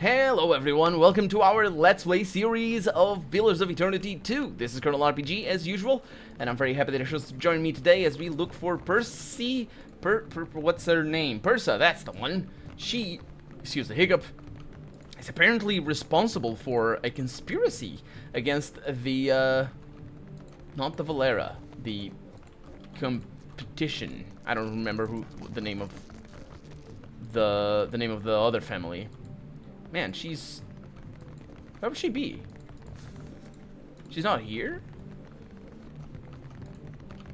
Hello everyone, welcome to our Let's Play series of Pillars of Eternity 2. This is Colonel RPG as usual, and I'm very happy that you're supposed to join me today as we look for Percy... what's her name? Persa, that's the one. She, excuse the hiccup, is apparently responsible for a conspiracy against the, not the Valera, the Competition. I don't remember the name of the name of the other family. Man, she's... Where would she be? She's not here?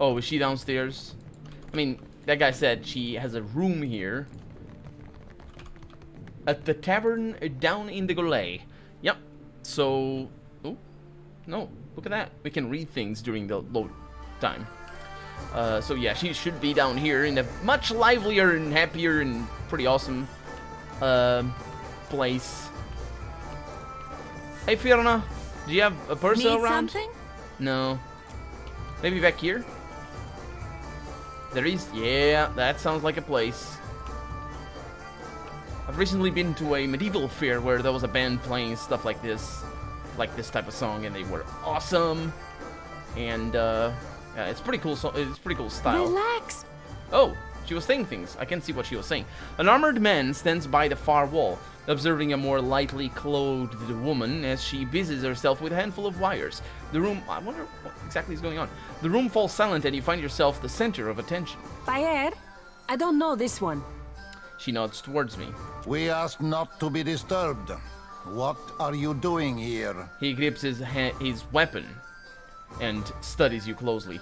Oh, is she downstairs? I mean, that guy said she has a room here. At the tavern down in the Goulet. Yep. So... Oh. No. Look at that. We can read things during the load time. So yeah, she should be down here in a much livelier and happier and pretty awesome... place. Hey Fiona, do you have a person around? Something? No. Maybe back here? There is, yeah, that sounds like a place. I've recently been to a medieval fair where there was a band playing stuff like this type of song, and they were awesome. And yeah, it's pretty cool. It's pretty cool style. Relax. Oh. She was saying things. I can't see what she was saying. An armored man stands by the far wall, observing a more lightly clothed woman as she busies herself with a handful of wires. The room... I wonder what exactly is going on. The room falls silent and you find yourself the center of attention. Bayer, I don't know this one. She nods towards me. We asked not to be disturbed. What are you doing here? He grips his weapon and studies you closely.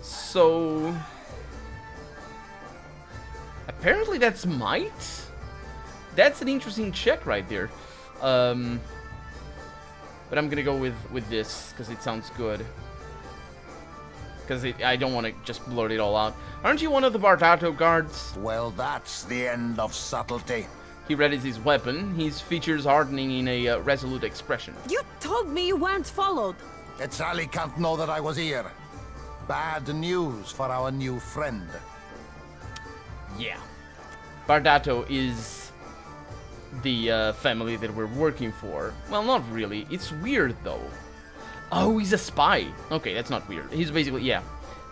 So... Apparently that's might? That's an interesting check right there. But I'm gonna go with this, because it sounds good. Because I don't want to just blurt it all out. Aren't you one of the Bardato guards? Well, that's the end of subtlety. He readies his weapon, his features hardening in a resolute expression. You told me you weren't followed. Sally can't know that I was here. Bad news for our new friend. Yeah. Bardato is the family that we're working for. Well, not really. It's weird, though. Oh, he's a spy. Okay, that's not weird. He's basically, yeah.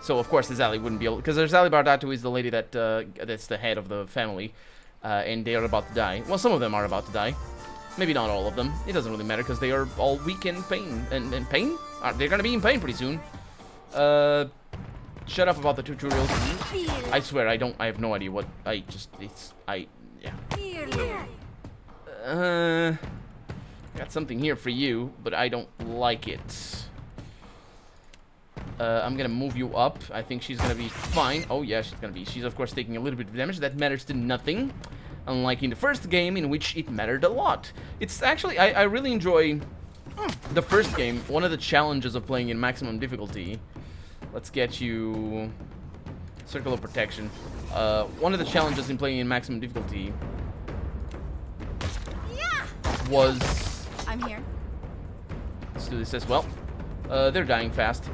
So, of course, Sally wouldn't be able... Because Sally Bardato is the lady that that's the head of the family. And they are about to die. Well, some of them are about to die. Maybe not all of them. It doesn't really matter, because they are all weak in pain. And pain? They're going to be in pain pretty soon. Shut up about the tutorials. I swear, I have no idea what, yeah. Got something here for you, but I don't like it. I'm gonna move you up. I think she's gonna be fine. Oh yeah, she's of course taking a little bit of damage. That matters to nothing. Unlike in the first game, in which it mattered a lot. It's actually, I really enjoy the first game. One of the challenges of playing in maximum difficulty. Let's get you Circle of Protection. One of the challenges in playing in maximum difficulty was... I'm here. Let's do this as well. They're dying fast.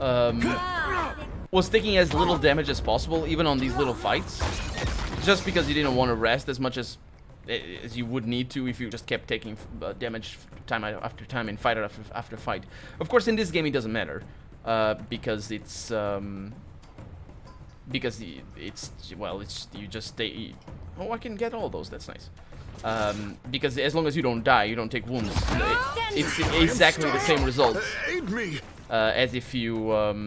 Was taking as little damage as possible, even on these little fights. Just because you didn't want to rest as much as you would need to if you just kept taking damage time after time and fight after fight. Of course, in this game it doesn't matter. Because it's you just stay. Oh, I can get all those. That's nice. Because as long as you don't die, you don't take wounds. It's exactly the same result as if you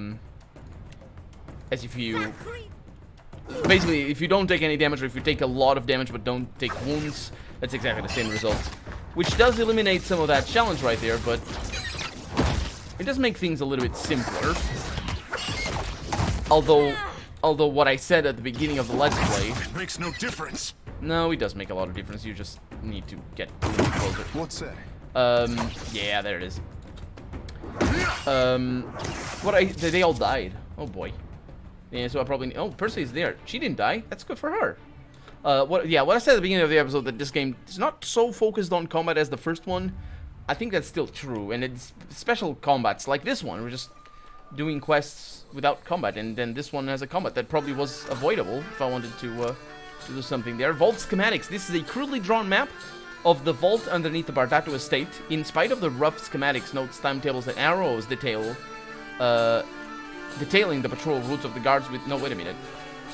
basically, if you don't take any damage, or if you take a lot of damage but don't take wounds, that's exactly the same result. Which does eliminate some of that challenge right there, but it does make things a little bit simpler. Although what I said at the beginning of the Let's Play... It makes no difference. No, it does make a lot of difference. You just need to get a little closer. What's that? Yeah, there it is. They all died. Oh boy. Yeah, so I probably... Oh, Percy is there. She didn't die. That's good for her. What I said at the beginning of the episode, that this game is not so focused on combat as the first one. I think that's still true, and it's special combats like this one. We're just doing quests without combat, and then this one has a combat that probably was avoidable if I wanted to do something there. Vault schematics. This is a crudely drawn map of the vault underneath the Bardato estate. In spite of the rough schematics, notes, timetables, and arrows detailing the patrol routes of the guards with... No, wait a minute.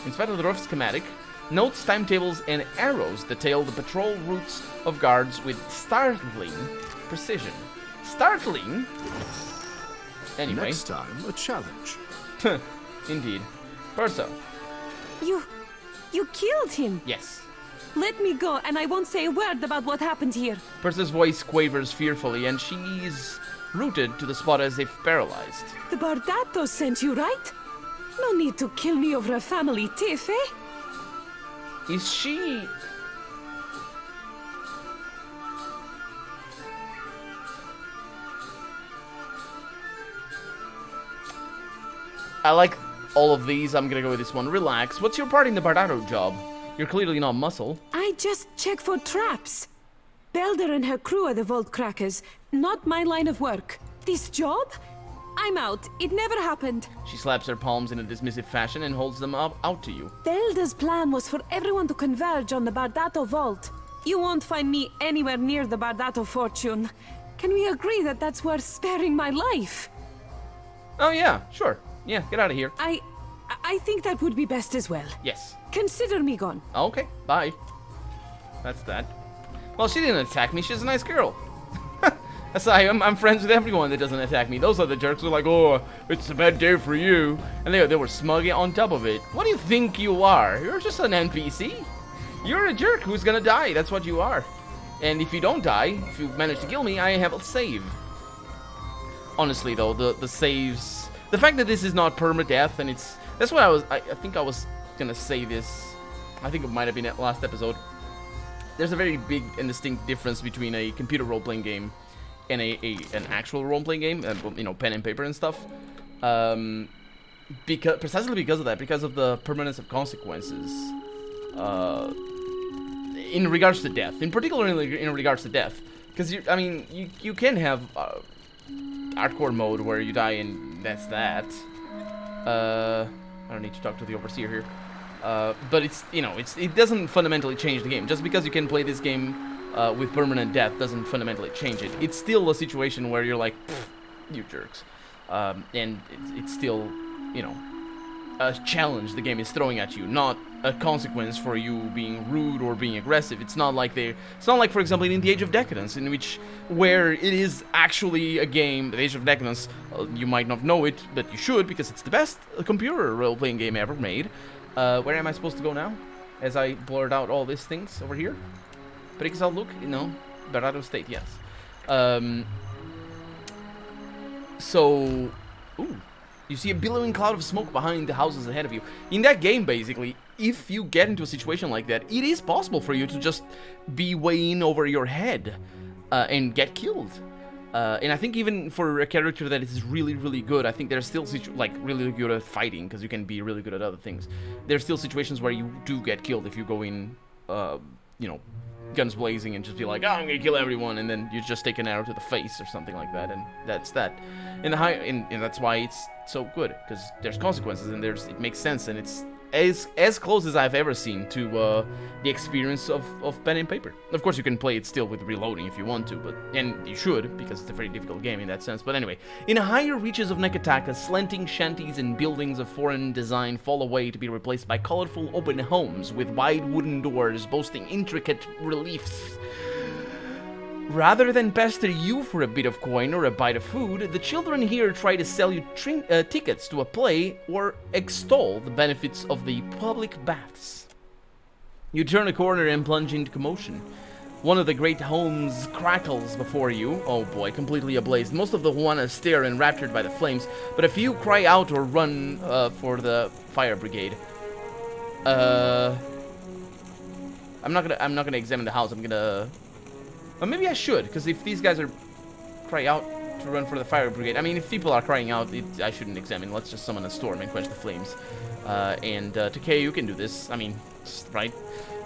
In spite of the rough schematic, notes, timetables, and arrows detail the patrol routes of guards with startling precision. Startling? Anyway. Next time, a challenge. Indeed. Persa. You killed him. Yes. Let me go, and I won't say a word about what happened here. Persa's voice quavers fearfully, and she's rooted to the spot as if paralyzed. The Bardato sent you, right? No need to kill me over a family tiff, eh? Is she... I like all of these. I'm gonna go with this one. Relax. What's your part in the Bardato job? You're clearly not muscle. I just check for traps. Belder and her crew are the vault crackers. Not my line of work. This job? I'm out. It never happened. She slaps her palms in a dismissive fashion and holds them out to you. Belder's plan was for everyone to converge on the Bardato vault. You won't find me anywhere near the Bardato fortune. Can we agree that that's worth sparing my life? Oh yeah, sure. Yeah, get out of here. I think that would be best as well. Yes. Consider me gone. Okay, bye. That's that. Well, she didn't attack me. She's a nice girl. That's why I'm friends with everyone that doesn't attack me. Those other jerks are like, oh, it's a bad day for you. And they were smug on top of it. What do you think you are? You're just an NPC. You're a jerk who's gonna die. That's what you are. And if you don't die, if you manage to kill me, I have a save. Honestly, though, the saves... The fact that this is not permadeath, and it's... That's what I think I was gonna say this. I think it might have been at last episode. There's a very big and distinct difference between a computer role-playing game and an actual role-playing game, you know, pen and paper and stuff. Precisely because of that, because of the permanence of consequences. In regards to death, in particular in regards to death, because you can have hardcore mode where you die and that's that. I don't need to talk to the overseer here. But it's, you know, it doesn't fundamentally change the game. Just because you can play this game with permanent death doesn't fundamentally change it. It's still a situation where you're like, you jerks. And it's still, you know, a challenge the game is throwing at you, not a consequence for you being rude or being aggressive. It's not like, for example, in the Age of Decadence, where it is actually a game. The Age of Decadence, you might not know it, but you should, because it's the best computer role-playing game ever made. Where am I supposed to go now? As I blurred out all these things over here. Pixel look, you know, Bardato State, yes. So, ooh. You see a billowing cloud of smoke behind the houses ahead of you. In that game, basically, if you get into a situation like that, it is possible for you to just be way in over your head and get killed. And I think even for a character that is really, really good, I think there's still, really good at fighting, because you can be really good at other things. There's still situations where you do get killed if you go in, you know, guns blazing and just be like, oh, I'm gonna kill everyone, and then you just take an arrow to the face or something like that, and that's that. And that's why it's so good, because there's consequences, and it makes sense, and it's as close as I've ever seen to the experience of pen and paper. Of course, you can play it still with reloading if you want to, and you should, because it's a very difficult game in that sense. But anyway, in higher reaches of Nekataka, slanting shanties and buildings of foreign design fall away to be replaced by colorful open homes with wide wooden doors boasting intricate reliefs. Rather than pester you for a bit of coin or a bite of food, the children here try to sell you tickets to a play or extol the benefits of the public baths. You turn a corner and plunge into commotion. One of the great homes crackles before you. Oh boy, completely ablaze. Most of the Juanas stare enraptured by the flames, but a few cry out or run for the fire brigade. I'm not gonna examine the house. I'm gonna... Or maybe I should, because if these guys cry out to run for the fire brigade, I mean, if people are crying out, I shouldn't examine. Let's just summon a storm and quench the flames. And Takei, you can do this. I mean, right?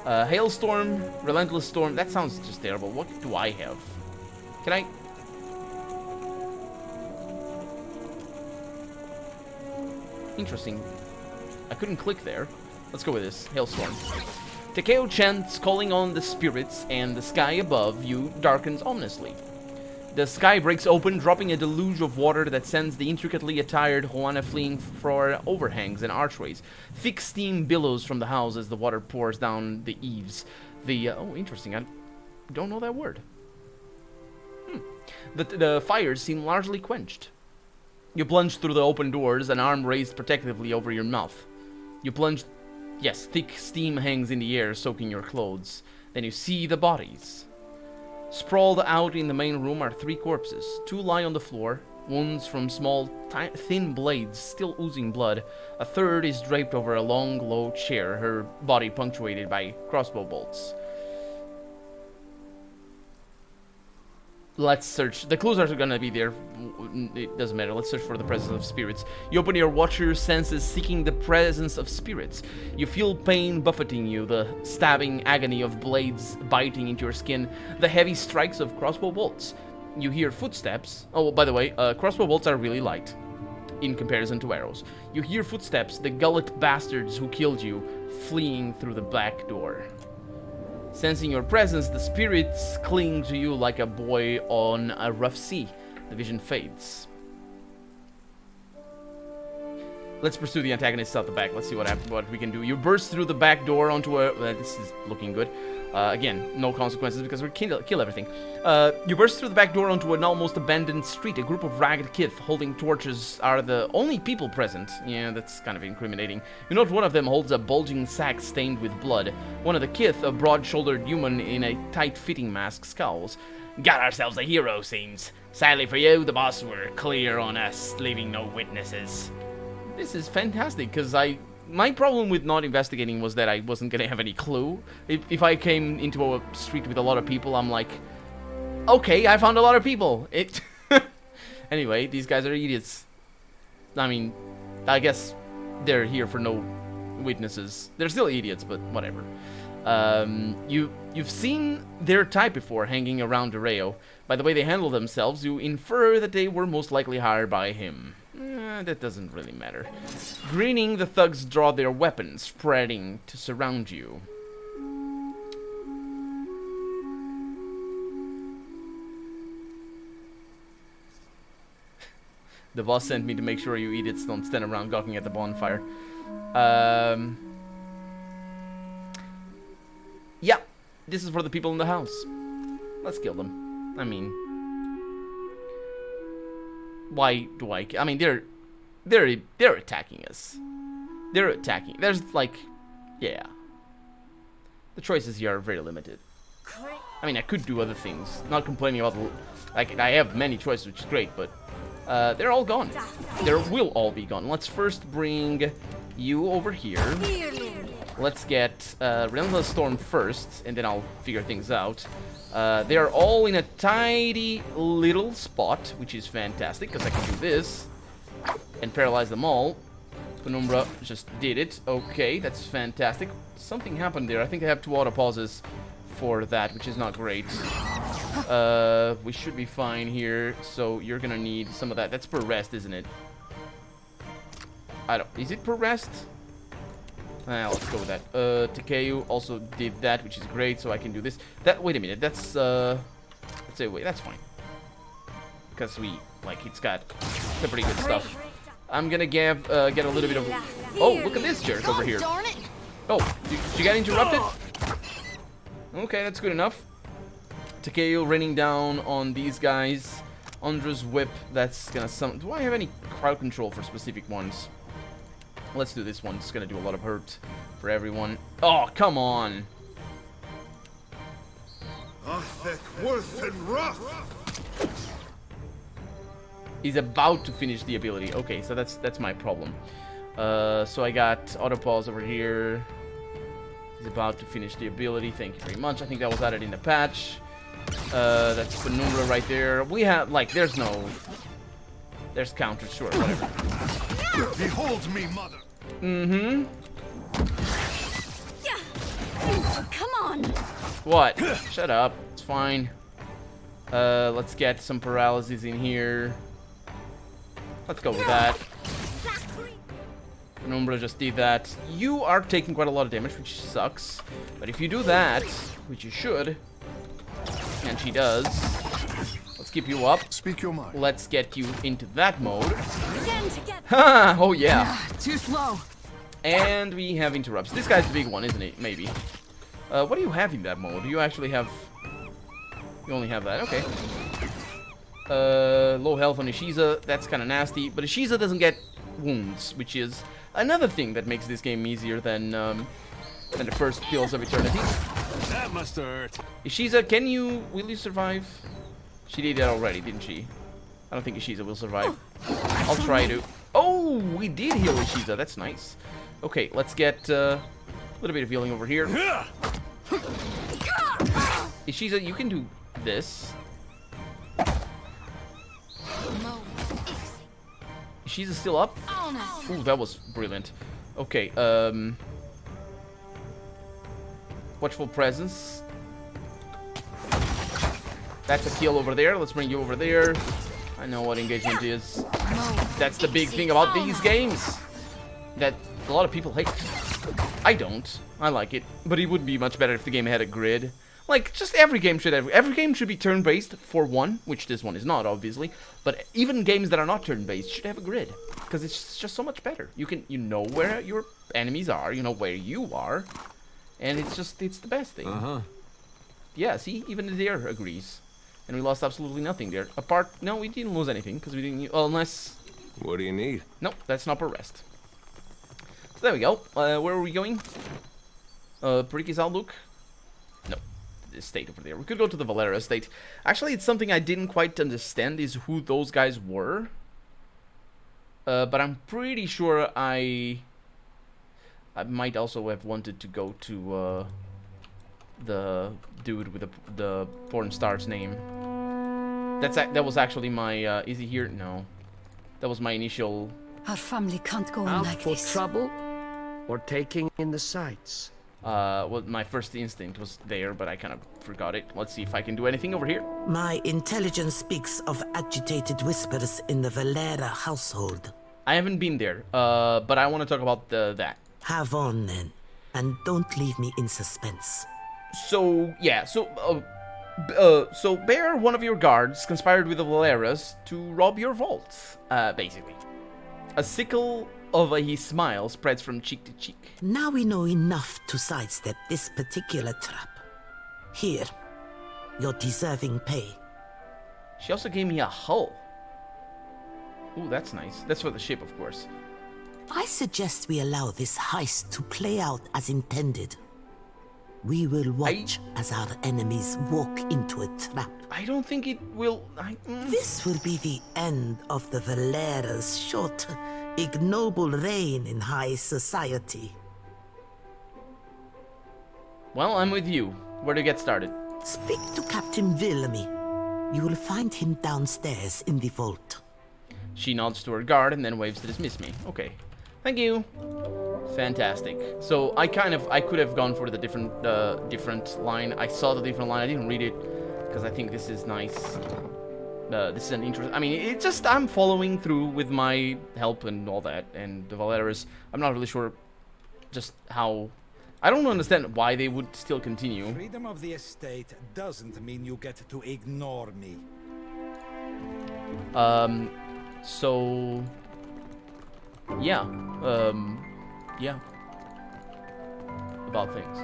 Hailstorm, relentless storm. That sounds just terrible. What do I have? Can I? Interesting. I couldn't click there. Let's go with this. Hailstorm. Takeo chants, calling on the spirits, and the sky above you darkens ominously. The sky breaks open, dropping a deluge of water that sends the intricately attired Juana fleeing for overhangs and archways. Thick steam billows from the house as the water pours down the eaves. Oh, interesting. I don't know that word. The fires seem largely quenched. You plunge through the open doors, an arm raised protectively over your mouth. You plunge... Yes, thick steam hangs in the air, soaking your clothes. Then you see the bodies. Sprawled out in the main room are 3 corpses. 2 lie on the floor, wounds from small, thin blades still oozing blood. A third is draped over a long, low chair, her body punctuated by crossbow bolts. Let's search. The clues are gonna be there. It doesn't matter. Let's search for the presence of spirits. You open your watcher senses, seeking the presence of spirits. You feel pain buffeting you, the stabbing agony of blades biting into your skin, the heavy strikes of crossbow bolts. You hear footsteps. Oh, by the way, crossbow bolts are really light in comparison to arrows. You hear footsteps, the gullet bastards who killed you, fleeing through the back door. Sensing your presence, the spirits cling to you like a buoy on a rough sea. The vision fades. Let's pursue the antagonists out the back. Let's see what we can do. You burst through the back door onto a... this is looking good. Again, no consequences because we kill everything. You burst through the back door onto an almost abandoned street. A group of ragged kith holding torches are the only people present. Yeah, that's kind of incriminating. You note one of them holds a bulging sack stained with blood. One of the kith, a broad-shouldered human in a tight-fitting mask, scowls. Got ourselves a hero, seems. Sadly for you, the boss were clear on us, leaving no witnesses. This is fantastic, because my problem with not investigating was that I wasn't going to have any clue. If I came into a street with a lot of people, I'm like, okay, I found a lot of people. Anyway, these guys are idiots. I mean, I guess they're here for no witnesses. They're still idiots, but whatever. You've seen their type before hanging around Areo. By the way they handle themselves, you infer that they were most likely hired by him. That doesn't really matter. Grinning, the thugs draw their weapons, spreading to surround you. The boss sent me to make sure you idiots don't stand around gawking at the bonfire. Yeah, this is for the people in the house. Let's kill them. I mean, why do I mean, they're attacking us. They're attacking. There's like, yeah. The choices here are very limited. I mean, I could do other things. Not complaining about like I have many choices, which is great, but they're all gone. They will all be gone. Let's first bring you over here. Let's get Relentless Storm first, and then I'll figure things out. They are all in a tidy little spot, which is fantastic, because I can do this and paralyze them all. Penumbra just did it. Okay, that's fantastic. Something happened there. I think I have 2 auto pauses for that, which is not great. We should be fine here, so you're gonna need some of that. That's per rest, isn't it? Is it per rest? Let's go with that. Takeo also did that, which is great, so I can do this. Wait a minute, that's, let's say, wait, that's fine. Because it's got some pretty good stuff. I'm gonna get a little bit of... Oh, look at this jerk over here. Oh, did you get interrupted? Okay, that's good enough. Takeo raining down on these guys. Andra's whip, that's gonna summon... Do I have any crowd control for specific ones? Let's do this one. It's gonna do a lot of hurt for everyone. Oh, come on! Worth and rough. He's about to finish the ability. Okay, so that's my problem. So I got autopause over here. He's about to finish the ability. Thank you very much. I think that was added in the patch. That's Penumbra right there. We have there's counters, sure, whatever. Behold me, mother. Mm-hmm. Come on. What? Shut up. It's fine. Let's get some paralysis in here. Let's go with that. Penumbra just did that. You are taking quite a lot of damage, which sucks. But if you do that, which you should, and she does, let's keep you up. Speak your mind. Let's get you into that mode. Stand together. Ha! Oh yeah. Too slow. And we have interrupts. This guy's the big one, isn't it? Maybe. What do you have in that mode? Do you actually have... You only have that. Okay. Low health on Ishiza. That's kind of nasty. But Ishiza doesn't get wounds, which is another thing that makes this game easier than the first Pills of Eternity. That must hurt. Ishiza, will you survive? She did that already, didn't she? I don't think Ishiza will survive. I'll try to. Oh, we did heal Ishiza. That's nice. Okay, let's get a little bit of healing over here. Ishiza, you can do this. Ishiza still up? Ooh, that was brilliant. Okay, Watchful Presence. That's a kill over there. Let's bring you over there. I know what engagement is. That's the big thing about these games that a lot of people hate. I don't. I like it, but it would be much better if the game had a grid. Like, just every game should be turn-based for one, which this one is not, obviously. But even games that are not turn-based should have a grid, because it's just so much better. You know where your enemies are, you know where you are, and it's the best thing. Yeah, see, even the deer agrees. And we lost absolutely nothing there. No, we didn't lose anything, because we didn't, well, unless... What do you need? Nope, that's not per rest. So there we go. Where are we going? Periki's Outlook? No. Estate over there. We could go to the Valera estate. Actually, it's something I didn't quite understand is who those guys were. But I'm pretty sure I might also have wanted to go to the dude with the porn star's name. That was actually my is he here? No. That was my initial... Our family can't go on Out like for this. trouble or taking in the sights? Well, my first instinct was there, but I kind of forgot it. Let's see if I can do anything over here. My intelligence speaks of agitated whispers in the Valera household. I haven't been there, but I want to talk about that. Have on then, and don't leave me in suspense. So, yeah, so Bear, one of your guards, conspired with the Valeras to rob your vault, basically. A sickle of his smile spreads from cheek to cheek. Now we know enough to sidestep this particular trap. Here, your deserving pay. She also gave me a hull. Ooh, that's nice. That's for the ship, of course. I suggest we allow this heist to play out as intended. We will watch as our enemies walk into a trap. I don't think it will... This will be the end of the Valera's short, ignoble reign in high society. Well, I'm with you. Where to get started? Speak to Captain Villamy. You will find him downstairs in the vault. She nods to her guard and then waves to dismiss me. Okay. Thank you. Fantastic. So I could have gone for the different line. I saw the different line. I didn't read it because I think this is nice. This is an interest. I mean, it's just I'm following through with my help and all that. And the Valeras, I'm not really sure just how. I don't understand why they would still continue. Freedom of the estate doesn't mean you get to ignore me. So yeah. Yeah. About things.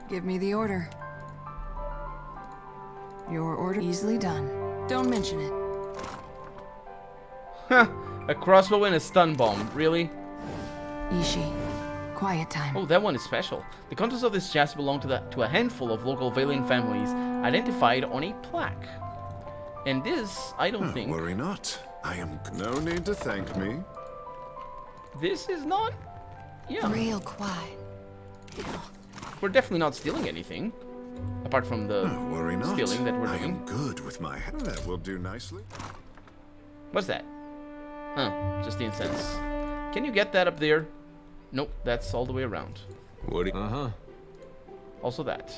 Give me the order. Your order easily done. Don't mention it. Huh. A crossbow and a stun bomb. Really? Ishi. Quiet time. Oh, that one is special. The contents of this chest belong to a handful of local Valian families identified on a plaque. And this, I don't think... Worry not. I am... No need to thank me. This is not... Yeah. Real quiet. We're definitely not stealing anything. Apart from the worry not. stealing that we're I doing. am good with my hand. That will do nicely. What's that? Huh, just the incense. Can you get that up there? Nope, that's all the way around. What do you... Also that.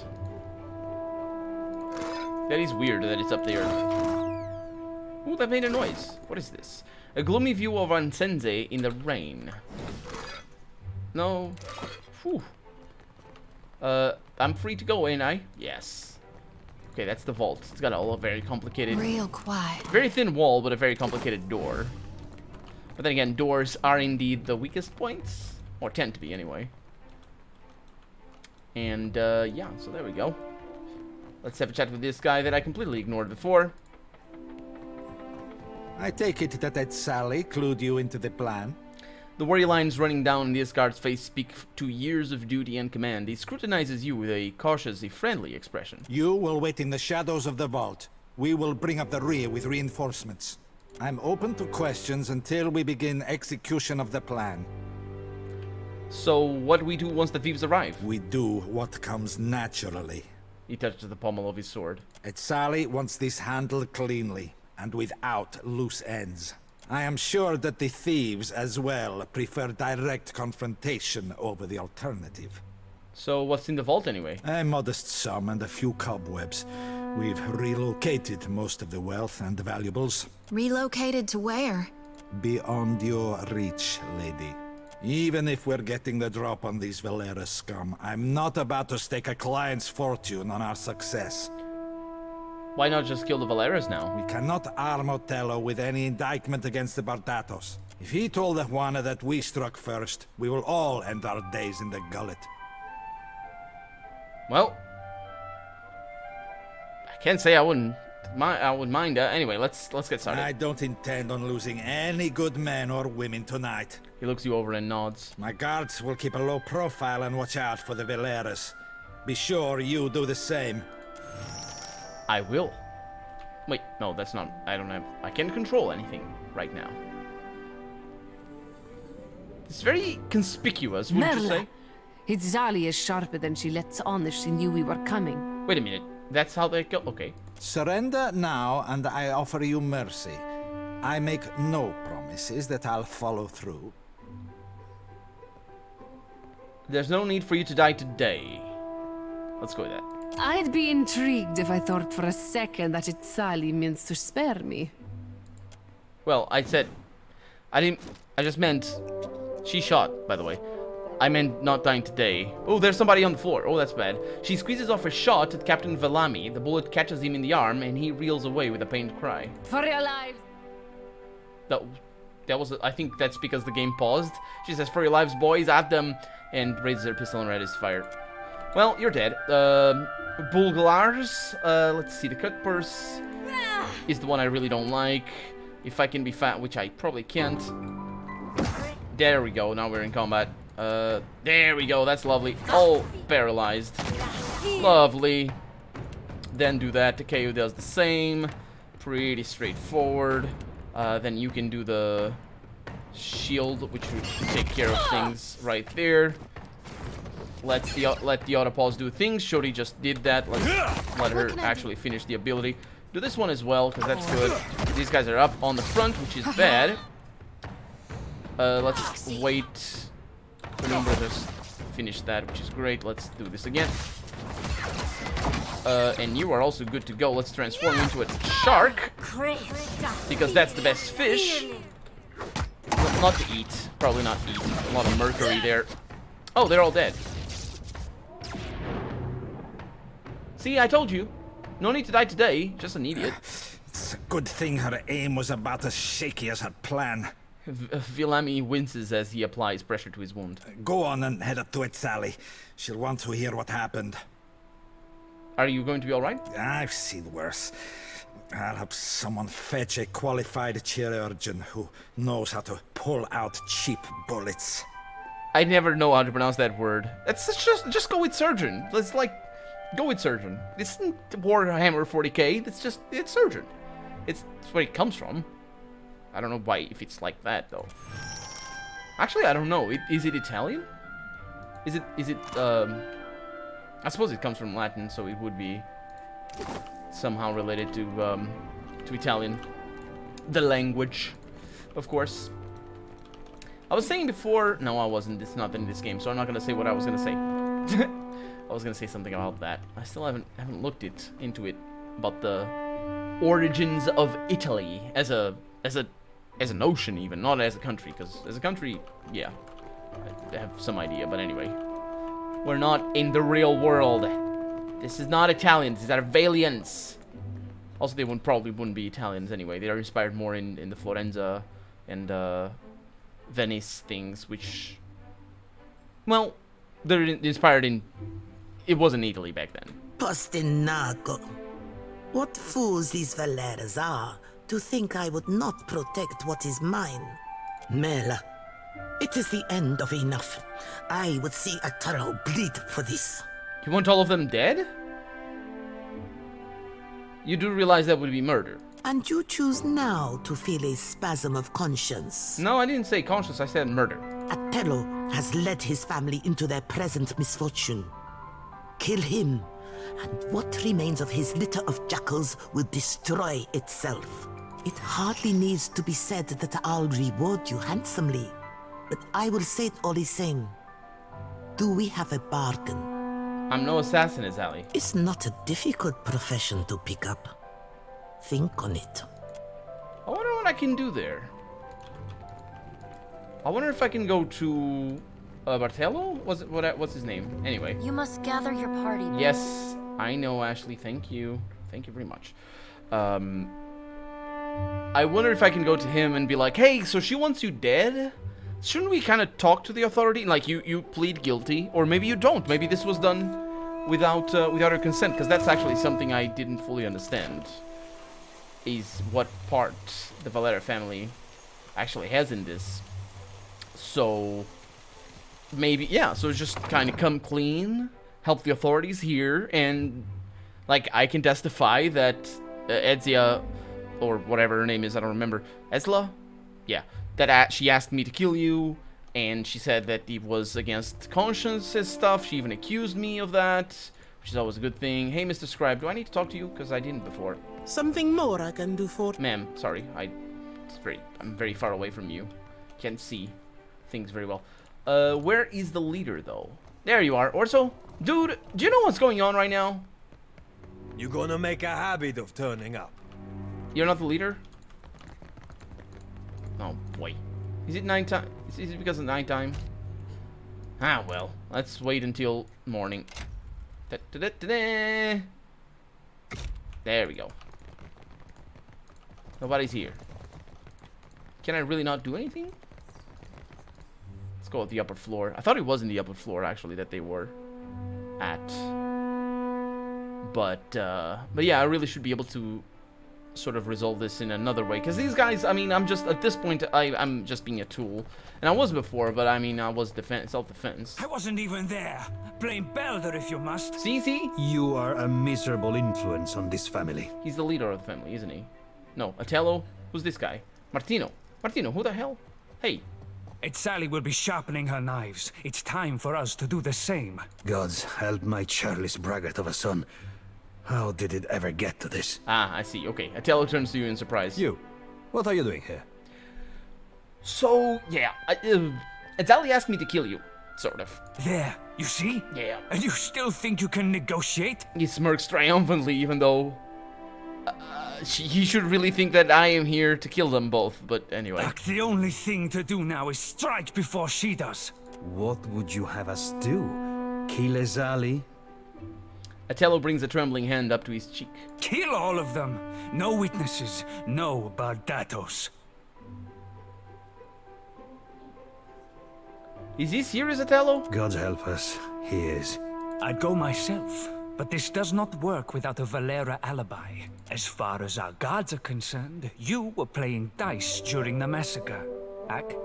That is weird that it's up there. Ooh, that made a noise. What is this? A gloomy view of Ansenze in the rain. No. Whew. I'm free to go, ain't I? Yes. Okay, that's the vault. It's got a very complicated... Real quiet. Very thin wall, but a very complicated door. But then again, doors are indeed the weakest points. Or tend to be, anyway. And, yeah, so there we go. Let's have a chat with this guy that I completely ignored before. I take it that Sally clued you into the plan? The worry lines running down this guard's face speak to years of duty and command. He scrutinizes you with a cautiously friendly expression. You will wait in the shadows of the vault. We will bring up the rear with reinforcements. I'm open to questions until we begin execution of the plan. So, what do we do once the thieves arrive? We do what comes naturally. He touches the pommel of his sword. Sally wants this handled cleanly, and without loose ends. I am sure that the thieves as well prefer direct confrontation over the alternative. So, what's in the vault anyway? A modest sum and a few cobwebs. We've relocated most of the wealth and valuables. Relocated to where? Beyond your reach, lady. Even if we're getting the drop on these Valera scum, I'm not about to stake a client's fortune on our success. Why not just kill the Valeras now? We cannot arm Otello with any indictment against the Bardatos. If he told the Juana that we struck first, we will all end our days in the gullet. Well, I can't say I wouldn't mind. Anyway, let's get started. I don't intend on losing any good men or women tonight. He looks you over and nods. My guards will keep a low profile and watch out for the Valeras. Be sure you do the same. I will. Wait, no, that's not... I can't control anything right now. It's very conspicuous, wouldn't you say? Itzali is sharper than she lets on if she knew we were coming. Wait a minute. That's how they go? Okay. Surrender now, and I offer you mercy. I make no promises that I'll follow through. There's no need for you to die today. Let's go with that. I'd be intrigued if I thought for a second that Itzali means to spare me. Well, I said... I just meant... She shot, by the way. I meant not dying today. Oh, there's somebody on the floor. Oh, that's bad. She squeezes off a shot at Captain Velami. The bullet catches him in the arm, and he reels away with a pained cry. For your lives! That was... I think that's because the game paused. She says, "For your lives, boys, at them," and raises her pistol and readies to fire. Well, you're dead. Bulglars. Let's see. The cut purse is the one I really don't like. If I can be fat, which I probably can't. There we go. Now we're in combat. There we go. That's lovely. All paralyzed. Lovely. Then do that. Takeo does the same. Pretty straightforward. Then you can do the shield, which would take care of things right there. Let the autopause do things. Shorty just did that. Let's let her actually finish the ability. Do this one as well, because that's good. These guys are up on the front, which is bad. Let's wait. Remember, just finish that, which is great. Let's do this again. And you are also good to go. Let's transform into a shark, because that's the best fish. Not to eat. Probably not eat. A lot of mercury there. Oh, they're all dead. See, I told you. No need to die today. Just an idiot. It's a good thing her aim was about as shaky as her plan. Vilami winces as he applies pressure to his wound. Go on and head up to it, Sally. She'll want to hear what happened. Are you going to be alright? I've seen worse. I'll have someone fetch a qualified chirurgeon who knows how to pull out cheap bullets. I never know how to pronounce that word. It's just go with surgeon. Let's go with surgeon. This isn't Warhammer 40k. It's surgeon. It's where it comes from. I don't know why if it's like that though. Actually, I don't know. Is it Italian? Is it I suppose it comes from Latin, so it would be somehow related to Italian, the language, of course. I was saying before, no, I wasn't. It's not in this game, so I'm not gonna say what I was gonna say. I was gonna say something about that. I still haven't looked into it about the origins of Italy as a as a notion even, not as a country, because as a country, yeah, I have some idea, but anyway. We're not in the real world. This is not Italians, these are Valians. Also, they probably wouldn't be Italians anyway. They are inspired more in the Florenza and Venice things, which, well, they're inspired in, it wasn't Italy back then. Postinago. What fools these Valeras are to think I would not protect what is mine. Mela, it is the end of enough. I would see Ataro bleed for this. You want all of them dead? You do realize that would be murder. And you choose now to feel a spasm of conscience. No, I didn't say conscience, I said murder. Atelo has led his family into their present misfortune. Kill him, and what remains of his litter of jackals will destroy itself. It hardly needs to be said that I'll reward you handsomely, but I will say it all the same. Do we have a bargain? I'm no assassin, Azali. It's not a difficult profession to pick up. Think on it. I wonder what I can do there. I wonder if I can go to Bartello? What's his name? Anyway. You must gather your party. Yes, I know, Ashley. Thank you. Thank you very much. I wonder if I can go to him and be like, hey, so she wants you dead? Shouldn't we kind of talk to the authority? Like, you plead guilty, or maybe you don't. Maybe this was done without her consent, because that's actually something I didn't fully understand. Is what part the Valera family actually has in this. So maybe, yeah, so just kind of come clean, help the authorities here, and like I can testify that Edzia, or whatever her name is, I don't remember, Esla? Yeah, that she asked me to kill you, and she said that it was against conscience and stuff. She even accused me of that, which is always a good thing. Hey, Mr. Scribe, do I need to talk to you? Because I didn't before. Something more I can do for... Ma'am, sorry, I'm very far away from you. Can't see things very well. Where is the leader, though? There you are. Orso, dude, do you know what's going on right now? You're gonna make a habit of turning up. You're not the leader? Oh, boy. Is it nighttime? Is it because of nighttime? Ah, well. Let's wait until morning. Da-da-da-da-da. There we go. Nobody's here. Can I really not do anything? Let's go with the upper floor. I thought it was in the upper floor, actually, that they were at. But yeah, I really should be able to sort of resolve this in another way. Because these guys, I mean, I'm just, at this point, I'm just being a tool. And I was before, but I mean, I was self-defense. I wasn't even there. Blame Belder if you must. See? You are a miserable influence on this family. He's the leader of the family, isn't he? No, Atello? Who's this guy? Martino, who the hell? Hey. Sally will be sharpening her knives. It's time for us to do the same. Gods help my churlish braggart of a son. How did it ever get to this? Ah, I see. Okay, Atello turns to you in surprise. You. What are you doing here? So, yeah. Azali asked me to kill you. Sort of. There, you see? Yeah. And you still think you can negotiate? He smirks triumphantly, even though he should really think that I am here to kill them both, but anyway. Like the only thing to do now is strike before she does. What would you have us do? Kill Azali? Atello brings a trembling hand up to his cheek. Kill all of them. No witnesses, no bardatos. Is he serious, Atello? God help us, he is. I'd go myself, but this does not work without a Valera alibi. As far as our guards are concerned, you were playing dice during the massacre. Ak?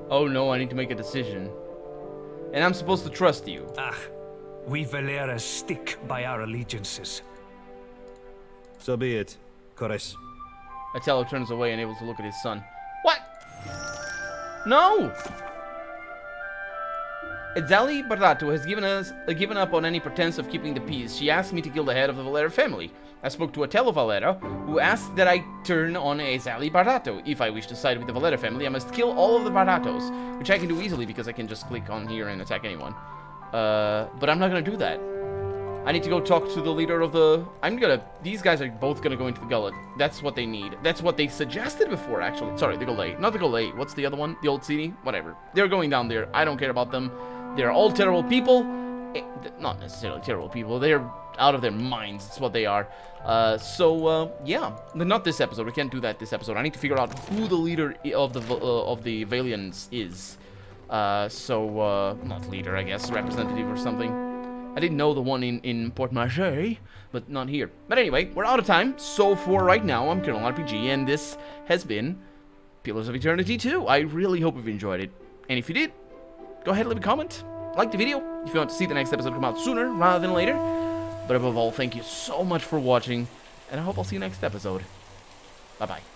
Oh no, I need to make a decision. And I'm supposed to trust you. We Valeras stick by our allegiances. So be it, Kores. Atello turns away, unable to look at his son. What? No! Azali Bardato has given up on any pretense of keeping the peace. She asked me to kill the head of the Valera family. I spoke to Atello Valera, who asked that I turn on Azali Bardato. If I wish to side with the Valera family, I must kill all of the Bardatos, which I can do easily because I can just click on here and attack anyone. But I'm not gonna do that. I need to go talk to the leader of the... These guys are both gonna go into the gullet. That's what they need. That's what they suggested before, actually. Sorry, the gullet. Not the gullet. What's the other one? The old city? Whatever. They're going down there. I don't care about them. They're all terrible people. Not necessarily terrible people. They're out of their minds. That's what they are. Yeah. But not this episode. We can't do that this episode. I need to figure out who the leader of the Valians is. Not leader, I guess. Representative or something. I didn't know the one in Port Marché, but not here. But anyway, we're out of time. So for right now, I'm Colonel RPG, and this has been Pillars of Eternity 2. I really hope you've enjoyed it. And if you did, go ahead and leave a comment. Like the video if you want to see the next episode come out sooner rather than later. But above all, thank you so much for watching, and I hope I'll see you next episode. Bye-bye.